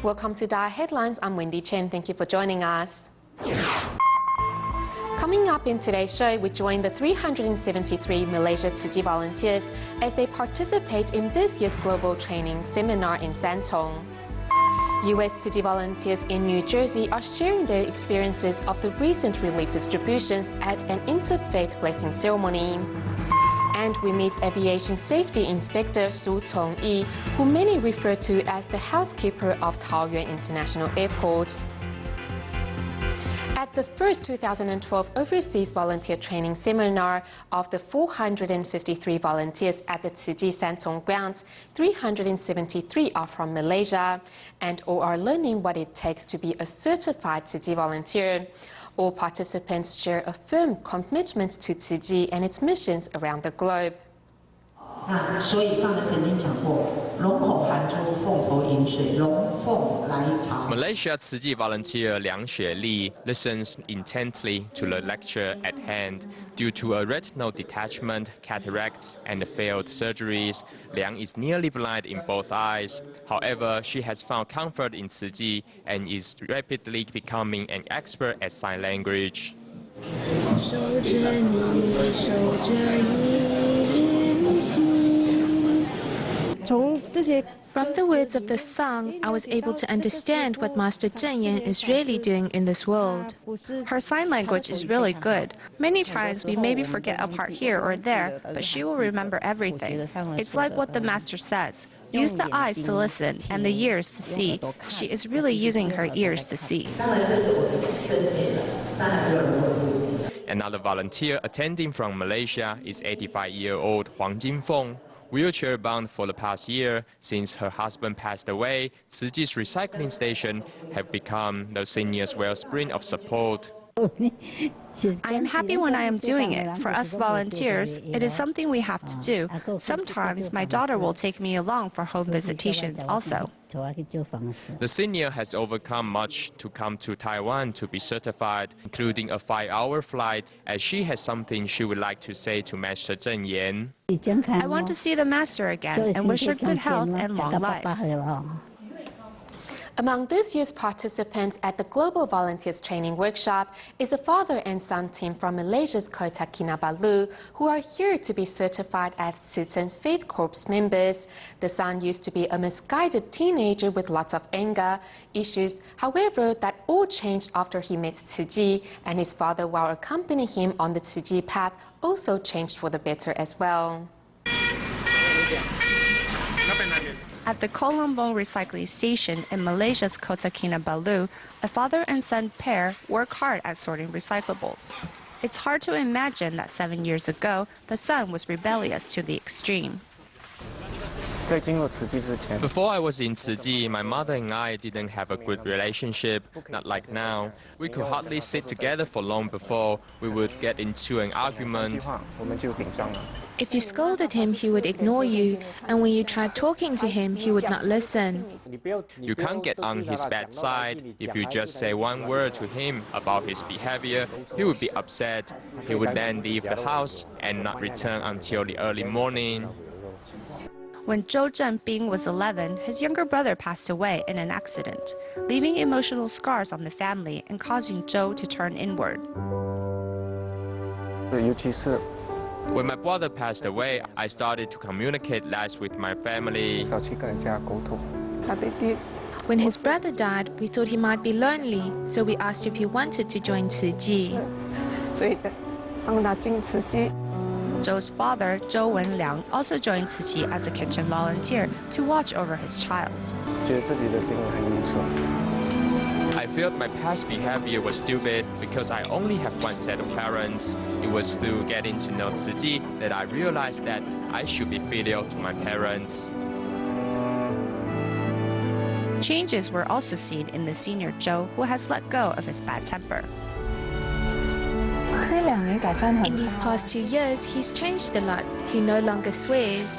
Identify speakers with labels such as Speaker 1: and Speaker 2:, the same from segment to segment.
Speaker 1: Welcome to DaAi Headlines. I'm Wendy Chen. Thank you for joining us. Coming up in today's show, we join the 373 Malaysia Tzu Chi volunteers as they participate in this year's global training seminar in Santong. US Tzu Chi volunteers in New Jersey are sharing their experiences of the recent relief distributions at an interfaith blessing ceremony. And we meet Aviation Safety Inspector Su Tong-yi, who many refer to as the housekeeper of Taoyuan International Airport. At the first 2012 Overseas Volunteer Training Seminar of the 453 volunteers at the Tzu Chi Santong grounds, 373 are from Malaysia and all are learning what it takes to be a certified Tzu Chi volunteer. All participants share a firm commitment to Tzu Chi and its missions around the globe.
Speaker 2: 所以上次曾经讲过，龙口含珠，凤头饮水，龙凤来朝。
Speaker 3: Malaysia Tzu Chi volunteer Liang Xueli listens intently to the lecture at hand. Due to a retinal detachment, cataracts, and failed surgeries, Liang is nearly blind in both eyes. However, she has found comfort in Tzu Chi and is rapidly becoming an expert at sign language.
Speaker 4: From the words of the song, I was able to understand what Master Zheng Yan is really doing in this world.
Speaker 5: Her sign language is really good. Many times we maybe forget a part here or there, but she will remember everything. It's like what the Master says. Use the eyes to listen and the ears to see. She is really using her ears to see.
Speaker 3: Another volunteer attending from Malaysia is 85-year-old Huang Jinfeng. Wheelchair-bound for the past year, since her husband passed away, Tzu Chi's recycling station have become the senior's wellspring of support.
Speaker 5: I am happy when I am doing it. For us volunteers, it is something we have to do. Sometimes my daughter will take me along for home visitations also.
Speaker 3: The senior has overcome much to come to Taiwan to be certified, including a 5-hour flight, as she has something she would like to say to Master Zheng Yan.
Speaker 5: I want to see the Master again and wish her good health and long life.
Speaker 1: Among this year's participants at the Global Volunteers Training Workshop is a father and son team from Malaysia's Kota Kinabalu who are here to be certified as Tzu Chen Faith Corps members. The son used to be a misguided teenager with lots of anger issues. However, that all changed after he met Tzu Chi, and his father, while accompanying him on the Tzu Chi path, also changed for the better as well.
Speaker 5: At the Kolombong recycling station in Malaysia's Kota Kinabalu, a father and son pair work hard at sorting recyclables. It's hard to imagine that 7 years ago, the son was rebellious to the extreme.
Speaker 3: Before I was in Tzu Chi, my mother and I didn't have a good relationship, not like now. We could hardly sit together for long before we would get into an argument.
Speaker 4: If you scolded him, he would ignore you, and when you tried talking to him, he would not listen.
Speaker 3: You can't get on his bad side. If you just say one word to him about his behavior, he would be upset. He would then leave the house and not return until the early morning.
Speaker 5: When Zhou Zhenbing was 11, his younger brother passed away in an accident, leaving emotional scars on the family and causing Zhou to turn inward.
Speaker 3: When my brother passed away, I started to communicate less with my family.
Speaker 4: When his brother died, we thought he might be lonely, so we asked if he wanted to join Tzu Chi.
Speaker 5: Zhou's father, Zhou Wenliang, also joined Tzu Chi as a kitchen volunteer to watch over his child.
Speaker 3: I felt my past behavior was stupid because I only have one set of parents. It was through getting to know Tzu Chi that I realized that I should be filial to my parents.
Speaker 5: Changes were also seen in the senior Zhou, who has let go of his bad temper.
Speaker 4: In these past 2 years, he's changed a lot. He no longer swears.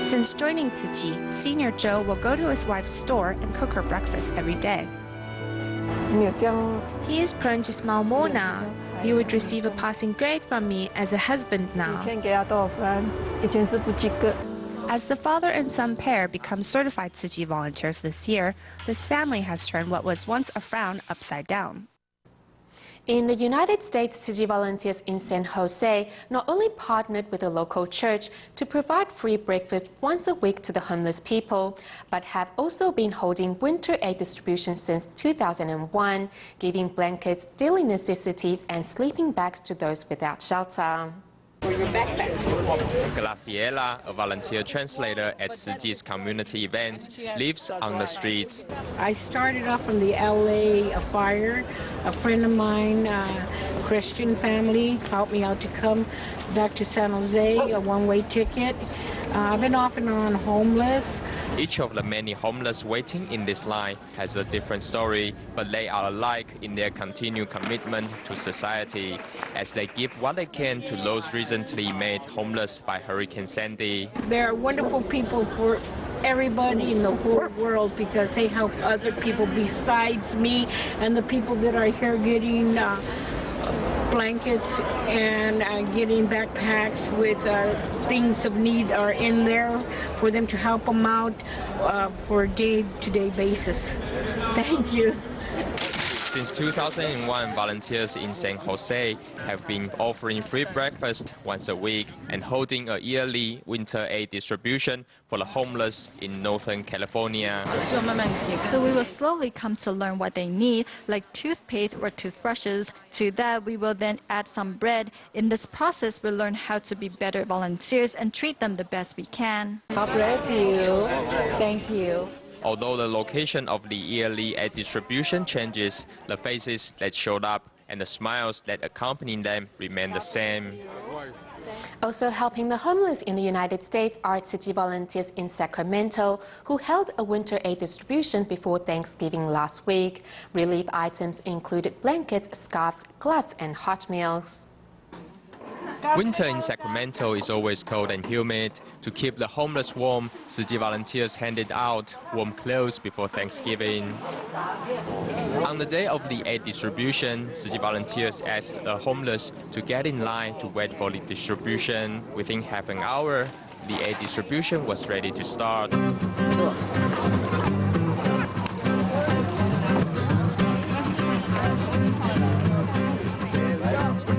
Speaker 5: Since joining Tzu Chi, senior Zhou will go to his wife's store and cook her breakfast every day.
Speaker 4: He is prone to smile more now. He would receive a passing grade from me as a husband now.
Speaker 5: As the father and son pair become certified Tzu Chi volunteers this year, this family has turned what was once a frown upside down.
Speaker 1: In the United States, Tzu Chi volunteers in San Jose not only partnered with a local church to provide free breakfast once a week to the homeless people, but have also been holding winter aid distribution since 2001, giving blankets, daily necessities, and sleeping bags to those without shelter.
Speaker 3: Graciela, a volunteer translator at Tzu Chi's community event, lives on the streets.
Speaker 6: I started off from the LA fire. A friend of mine, Christian family, helped me out to come back to San Jose, a one-way ticket. I've been off and on homeless.
Speaker 3: Each of the many homeless waiting in this line has a different story, but they are alike in their continued commitment to society as they give what they can to those recently made homeless by Hurricane Sandy.
Speaker 6: There are wonderful people for everybody in the whole world because they help other people besides me, and the people that are here getting blankets and getting backpacks with things of need are in there for them to help them out for a day-to-day basis. Thank you.
Speaker 3: Since 2001, volunteers in San Jose have been offering free breakfast once a week and holding a yearly winter aid distribution for the homeless in Northern California.
Speaker 7: So we will slowly come to learn what they need, like toothpaste or toothbrushes. To that, we will then add some bread. In this process, we'll learn how to be better volunteers and treat them the best we can.
Speaker 8: God bless you. Thank you.
Speaker 3: Although the location of the yearly aid distribution changes, the faces that showed up and the smiles that accompany them remain the same.
Speaker 1: Also helping the homeless in the United States are Tzu Chi volunteers in Sacramento who held a winter aid distribution before Thanksgiving last week. Relief items included blankets, scarves, gloves, and hot meals.
Speaker 3: Winter in Sacramento is always cold and humid. To keep the homeless warm, Tzu Chi volunteers handed out warm clothes before Thanksgiving. On the day of the aid distribution, Tzu Chi volunteers asked the homeless to get in line to wait for the distribution. Within half an hour, the aid distribution was ready to start.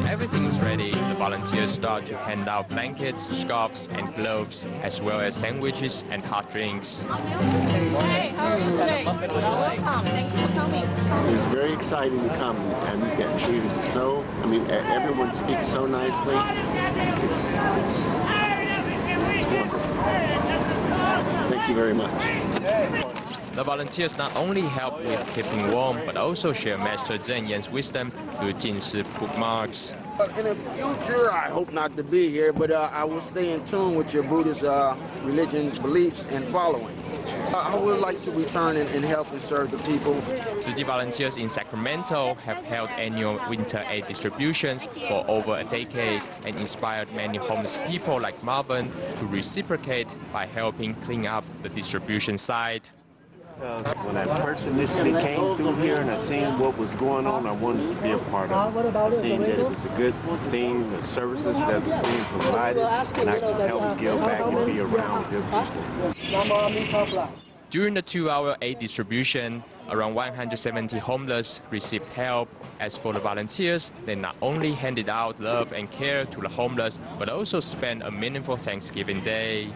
Speaker 3: Everything is ready. The volunteers start to hand out blankets, scarves, and gloves, as well as sandwiches and hot drinks.
Speaker 9: Hey, how are you today? Welcome. Thanks for coming.
Speaker 10: It's very exciting to come and get treated so. I mean, everyone speaks so nicely. It's wonderful. Thank you very much.
Speaker 3: The volunteers not only help with keeping warm, but also share Master Zheng Yan's wisdom through Jinshi bookmarks.
Speaker 11: In the future, I hope not to be here, but I will stay in tune with your Buddhist religion, beliefs, and following. I would like to return and help and serve the people.
Speaker 3: Tzu Chi volunteers in Sacramento have held annual winter aid distributions for over a decade and inspired many homeless people like Marvin to reciprocate by helping clean up the distribution site.
Speaker 10: When I first initially came through here and I seen what was going on, I wanted to be a part of it. I seen that it was a good thing, the services that was being provided, and I could help give back and be around good people.
Speaker 3: During the 2-hour aid distribution, around 170 homeless received help. As for the volunteers, they not only handed out love and care to the homeless, but also spent a meaningful Thanksgiving day.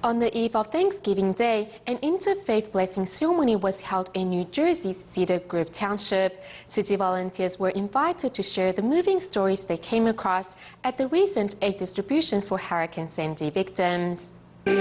Speaker 1: On the eve of Thanksgiving Day, an interfaith blessing ceremony was held in New Jersey's Cedar Grove Township. Tzu Chi volunteers were invited to share the moving stories they came across at the recent aid distributions for Hurricane Sandy victims.
Speaker 5: For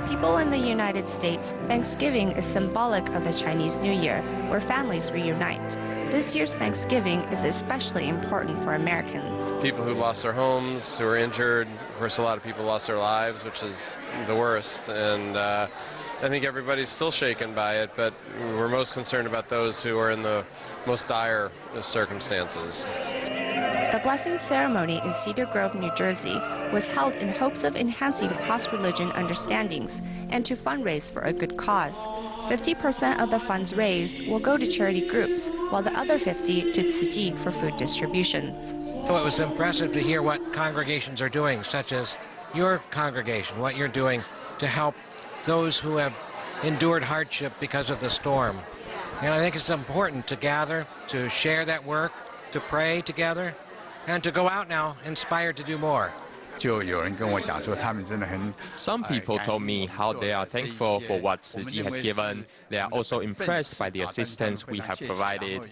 Speaker 5: people in the United States, Thanksgiving is symbolic of the Chinese New Year, where families reunite. This year's Thanksgiving is especially important for Americans.
Speaker 12: People who lost their homes, who were injured. Of course, a lot of people lost their lives, which is the worst. And I think everybody's still shaken by it, but we're most concerned about those who are in the most dire circumstances.
Speaker 5: The blessing ceremony in Cedar Grove, New Jersey, was held in hopes of enhancing cross-religion understandings and to fundraise for a good cause. 50% of the funds raised will go to charity groups, while the other 50% to Tzu Chi for food distributions.
Speaker 13: It was impressive to hear what congregations are doing, such as your congregation, what you're doing to help those who have endured hardship because of the storm. And I think it's important to gather, to share that work, to pray together, and to go out now inspired to do more.
Speaker 3: Some people told me how they are thankful for what Tzu Chi has given. They are also impressed by the assistance we have provided.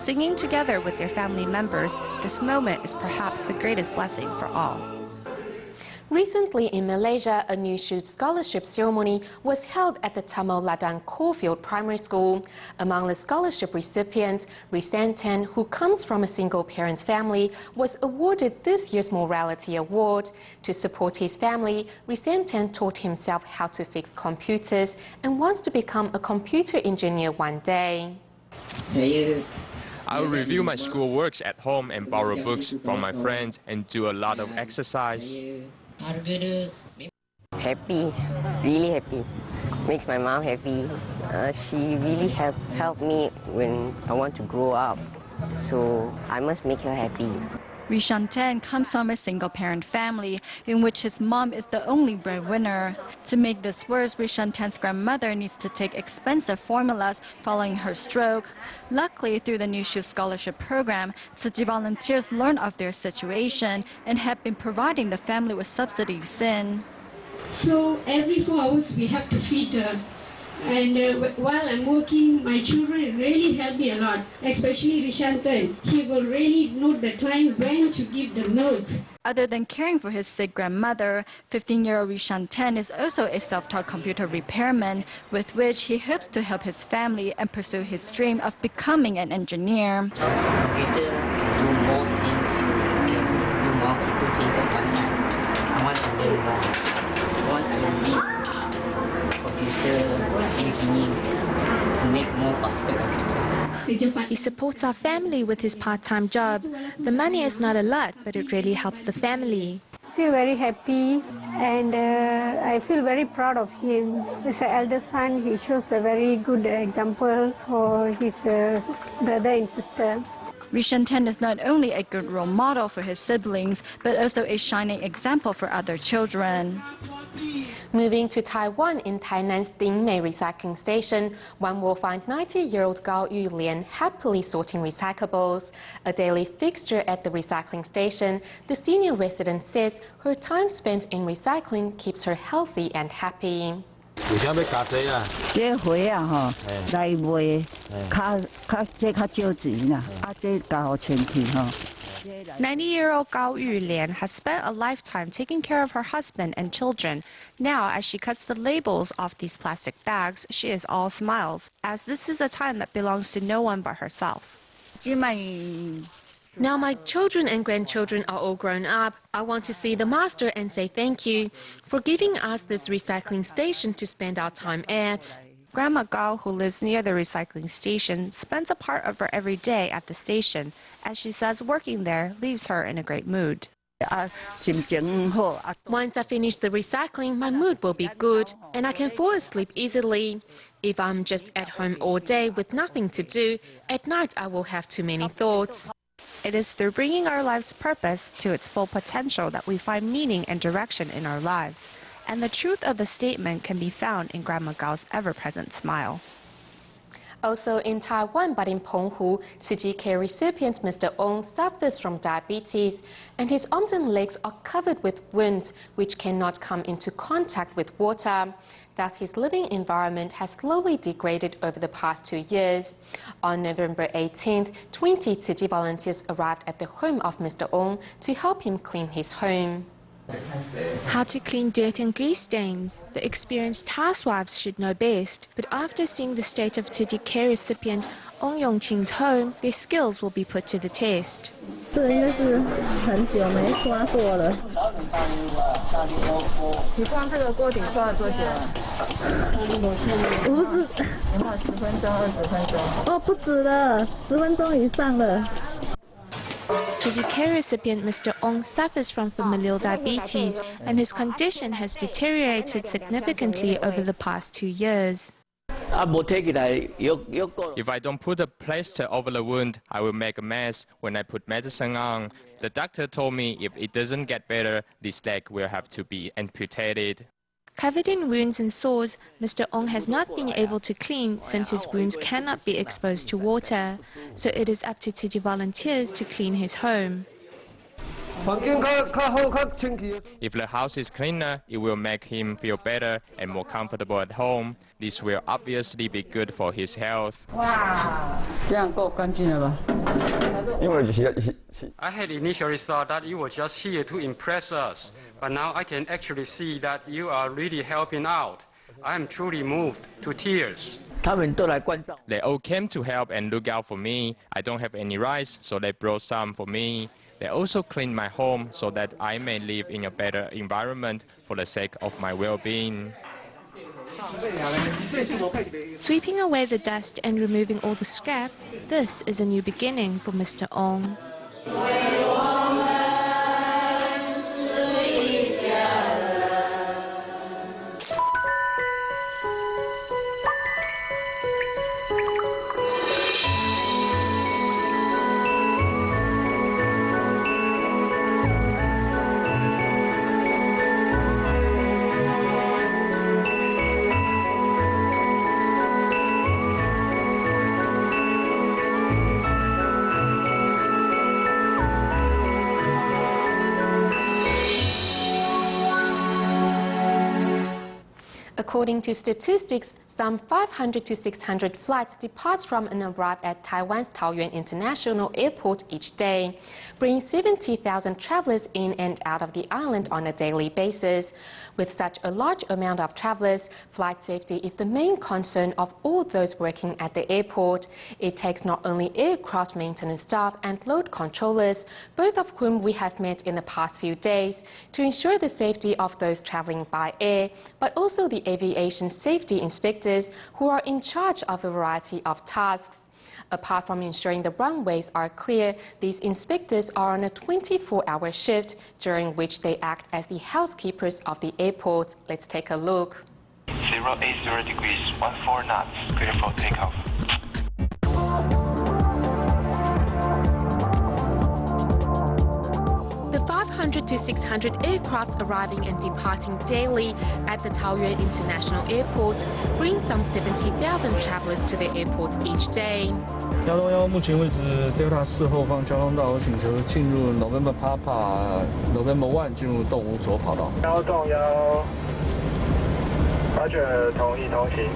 Speaker 5: Singing together with their family members, this moment is perhaps the greatest blessing for all.
Speaker 1: Recently in Malaysia, a new shoot scholarship ceremony was held at the Tamil Ladang Caulfield Primary School. Among the scholarship recipients, Risan Ten, who comes from a single-parent family, was awarded this year's Morality Award. To support his family, Risan Ten taught himself how to fix computers and wants to become a computer engineer one day.
Speaker 3: I will review my schoolworks at home and borrow books from my friends and do a lot of exercise.
Speaker 14: Happy, really happy. Makes my mom happy. She really helped me when I want to grow up. So I must make her happy.
Speaker 7: Rishan Ten comes from a single-parent family in which his mom is the only breadwinner. To make this worse, Rishan Ten's grandmother needs to take expensive formulas following her stroke. Luckily, through the New Shoe Scholarship Program, Tzu Chi volunteers learn of their situation and have been providing the family with subsidies in.
Speaker 6: So every 4 hours we have to feed her. And while I'm working, my children really help me a lot, especially Rishantan. He will really note the time when to give the milk.
Speaker 7: Other than caring for his sick grandmother, 15-year-old Rishan Ten is also a self-taught computer repairman, with which he hopes to help his family and pursue his dream of becoming an engineer.
Speaker 15: Computer can do more things, can do multiple things at one time. I want to learn more. I want to be computer engineer to make more faster computer.
Speaker 4: He supports our family with his part-time job. The money is not a lot, but it really helps the family.
Speaker 16: I feel very happy and I feel very proud of him. As an elder son, he shows a very good example for his brother and sister.
Speaker 7: Rishan Ten is not only a good role model for his siblings, but also a shining example for other children.
Speaker 1: Moving to Taiwan, in Tainan's Dingmei recycling station, one will find 90-year-old Gao Yulian happily sorting recyclables. A daily fixture at the recycling station, the senior resident says her time spent in recycling keeps her healthy and happy.
Speaker 17: 这回啊来卖，这较少钱啦，这交钱去
Speaker 5: 90-year-old Gao Yulian has spent a lifetime taking care of her husband and children. Now, as she cuts the labels off these plastic bags, she is all smiles, as this is a time that belongs to no one but herself.
Speaker 4: Now my children and grandchildren are all grown up. I want to see the master and say thank you for giving us this recycling station to spend our time at.
Speaker 5: Grandma Gao, who lives near the recycling station, spends a part of her every day at the station, as she says working there leaves her in a great mood.
Speaker 4: Once I finish the recycling, my mood will be good and I can fall asleep easily. If I'm just at home all day with nothing to do, at night I will have too many thoughts.
Speaker 5: It is through bringing our life's purpose to its full potential that we find meaning and direction in our lives. And the truth of the statement can be found in Grandma Gao's ever-present smile.
Speaker 1: Also in Taiwan, but in Penghu, Tzu Chi care recipient Mr. Ong suffers from diabetes, and his arms and legs are covered with wounds which cannot come into contact with water. Thus, his living environment has slowly degraded over the past 2 years. On November 18th, 20 Tzu Chi volunteers arrived at the home of Mr. Ong to help him clean his home.
Speaker 4: How to clean dirt and grease stains. The experienced housewives should know best, but after seeing the state of Tzu Chi care recipient Ong Yongqing's home, their skills will be put to the test.
Speaker 7: 你放这个锅顶刷了多久啊？
Speaker 18: 我不知
Speaker 7: 有没有10分钟、20分钟？
Speaker 18: 哦，不止了，10分钟以上了。
Speaker 4: City care recipient Mr. Ong suffers from familial diabetes, and his condition has deteriorated significantly over the past 2 years.
Speaker 3: If I don't put a plaster over the wound, I will make a mess when I put medicine on. The doctor told me if it doesn't get better, this leg will have to be amputated.
Speaker 4: Covered in wounds and sores, Mr. Ong has not been able to clean since his wounds cannot be exposed to water. So it is up to city volunteers to clean his home.
Speaker 3: If the house is cleaner, it will make him feel better and more comfortable at home. This will obviously be good for his health.
Speaker 19: I had initially thought that you were just here to impress us, but now I can actually see that you are really helping out. I am truly moved to tears.
Speaker 3: They all came to help and look out for me. I don't have any rice, so they brought some for me. They also cleaned my home so that I may live in a better environment for the sake of my well-being.
Speaker 4: Sweeping away the dust and removing all the scrap, this is a new beginning for Mr. Ong. According to statistics, some 500 to 600 flights depart from and arrive at Taiwan's Taoyuan International Airport each day, bringing 70,000 travelers in and out of the island on a daily basis. With such a large amount of travelers, flight safety is the main concern of all those working at the airport. It takes not only aircraft maintenance staff and load controllers, both of whom we have met in the past few days, to ensure the safety of those traveling by air, but also the aviation safety inspectors who are in charge of a variety of tasks. Apart from ensuring the runways are clear, these inspectors are on a 24-hour shift, during which they act as the housekeepers of the airport. Let's take a look.
Speaker 20: 080 degrees, 14 knots, clear for takeoff.
Speaker 4: The 500 to 600 aircraft arriving and departing daily at the Taoyuan International Airport bring some 70,000 travelers to the airport each day.
Speaker 21: 111目前为止 Delta 4后方交通道请求进入 November Papa November 1进入动物左跑道。111 Roger 同意通行。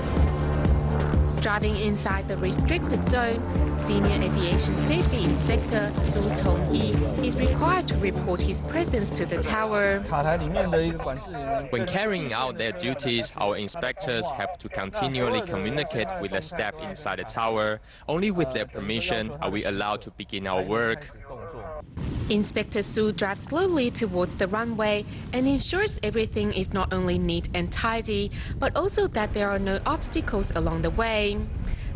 Speaker 4: Driving inside the restricted zone, Senior Aviation Safety Inspector Su Tong-yi is required to report his presence to the tower.
Speaker 3: When carrying out their duties, our inspectors have to continually communicate with the staff inside the tower. Only with their permission are we allowed to begin our work.
Speaker 4: Inspector Su drives slowly towards the runway and ensures everything is not only neat and tidy, but also that there are no obstacles along the way.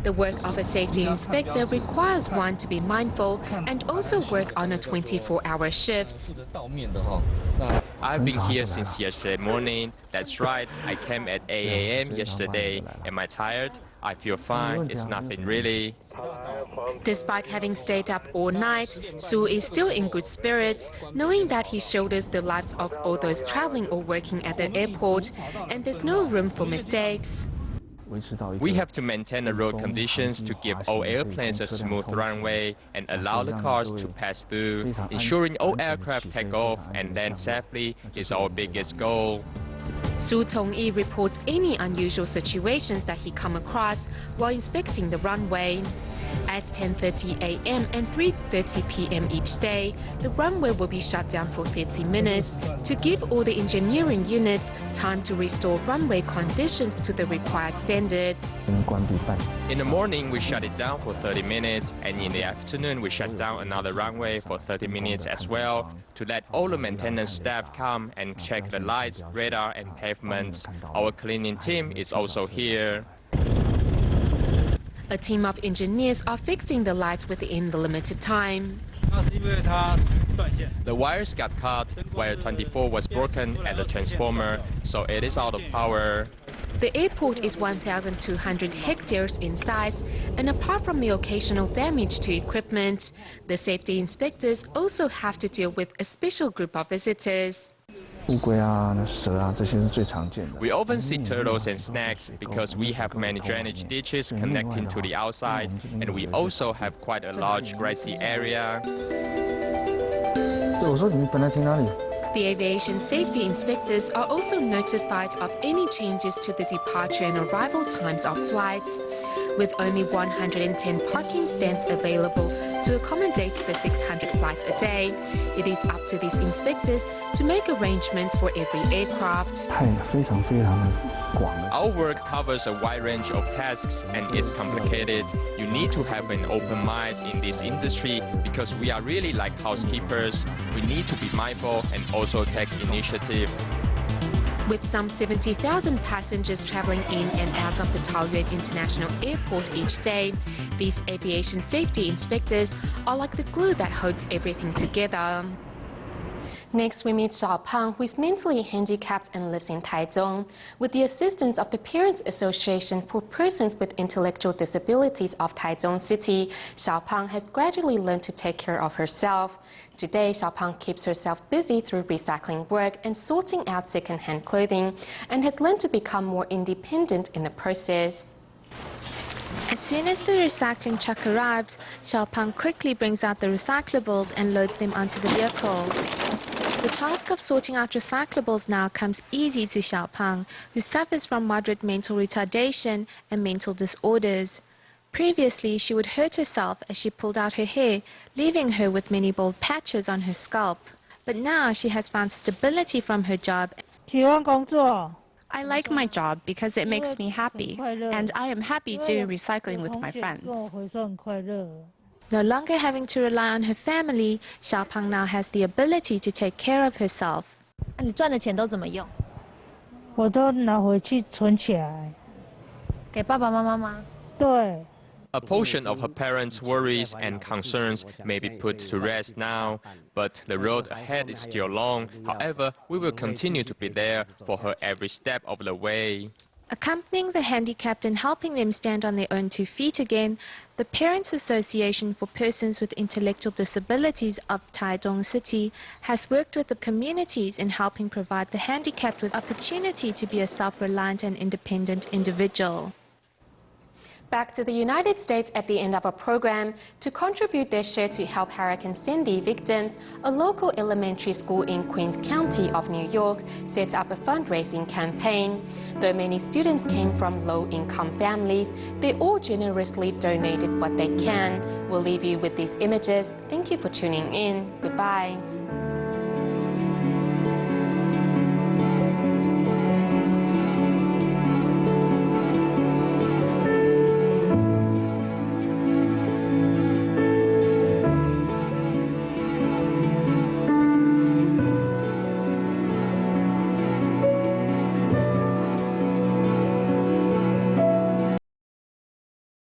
Speaker 4: The work of a safety inspector requires one to be mindful and also work on a 24-hour shift.
Speaker 3: I've been here since yesterday morning. That's right, I came at 8 a.m. yesterday. Am I tired? I feel fine, it's nothing really.
Speaker 4: Despite having stayed up all night, Su is still in good spirits, knowing that he shoulders the lives of all those traveling or working at the airport, and there's no room for mistakes.
Speaker 3: We have to maintain the road conditions to give all airplanes a smooth runway and allow the cars to pass through. Ensuring all aircraft take off and land safely is our biggest goal.
Speaker 4: Su Tong-yi reports any unusual situations that he come across while inspecting the runway. At 10:30 a.m. and 3:30 p.m. each day, the runway will be shut down for 30 minutes to give all the engineering units time to restore runway conditions to the required standards.
Speaker 3: In the morning, we shut it down for 30 minutes, and in the afternoon, we shut down another runway for 30 minutes as well, to let all the maintenance staff come and check the lights, radar, and pavements. Our cleaning team is also here.
Speaker 4: A team of engineers are fixing the lights within the limited time.
Speaker 3: The wires got cut, wire 24 was broken at the transformer, so it is out of power.
Speaker 4: The airport is 1,200 hectares in size, and apart from the occasional damage to equipment, the safety inspectors also have to deal with a special group of visitors.
Speaker 3: We often see turtles and snakes because we have many drainage ditches connecting to the outside, and we also have quite a large grassy area.
Speaker 4: The aviation safety inspectors are also notified of any changes to the departure and arrival times of flights. With only 110 parking stands available to accommodate the 600 flights a day, it is up to these inspectors to make arrangements for every aircraft.
Speaker 3: Our work covers a wide range of tasks and it's complicated. You need to have an open mind in this industry because we are really like housekeepers. We need to be mindful and also take initiative.
Speaker 4: With some 70,000 passengers traveling in and out of the Taoyuan International Airport each day, these aviation safety inspectors are like the glue that holds everything together. Next, we meet Xiao Pang, who is mentally handicapped and lives in Taichung. With the assistance of the Parents Association for Persons with Intellectual Disabilities of Taichung City, Xiao Pang has gradually learned to take care of herself. Today, Xiao Pang keeps herself busy through recycling work and sorting out second-hand clothing, and has learned to become more independent in the process.
Speaker 5: As soon as the recycling truck arrives, Xiao Pang quickly brings out the recyclables and loads them onto the vehicle. The task of sorting out recyclables now comes easy to Xiao Pang, who suffers from moderate mental retardation and mental disorders. Previously, she would hurt herself as she pulled out her hair, leaving her with many bald patches on her scalp. But now she has found stability from her job. I like my job because it makes me happy, and I am happy doing recycling with my friends. No longer having to rely on her family, Xiao Pang now has the ability to take care of herself.
Speaker 18: 你赚的钱都怎么用？
Speaker 2: 我都拿回去存起来。
Speaker 18: 给爸爸妈妈吗？
Speaker 2: 对。
Speaker 3: A portion of her parents' worries and concerns may be put to rest now, but the road ahead is still long. However, we will continue to be there for her every step of the way.
Speaker 5: Accompanying the handicapped and helping them stand on their own 2 feet again, the Parents Association for Persons with Intellectual Disabilities of Taichung City has worked with the communities in helping provide the handicapped with opportunity to be a self-reliant and independent individual.
Speaker 4: Back to the United States at the end of our program. To contribute their share to help Hurricane Sandy victims, a local elementary school in Queens County of New York set up a fundraising campaign. Though many students came from low-income families, they all generously donated what they can. We'll leave you with these images. Thank you for tuning in. Goodbye.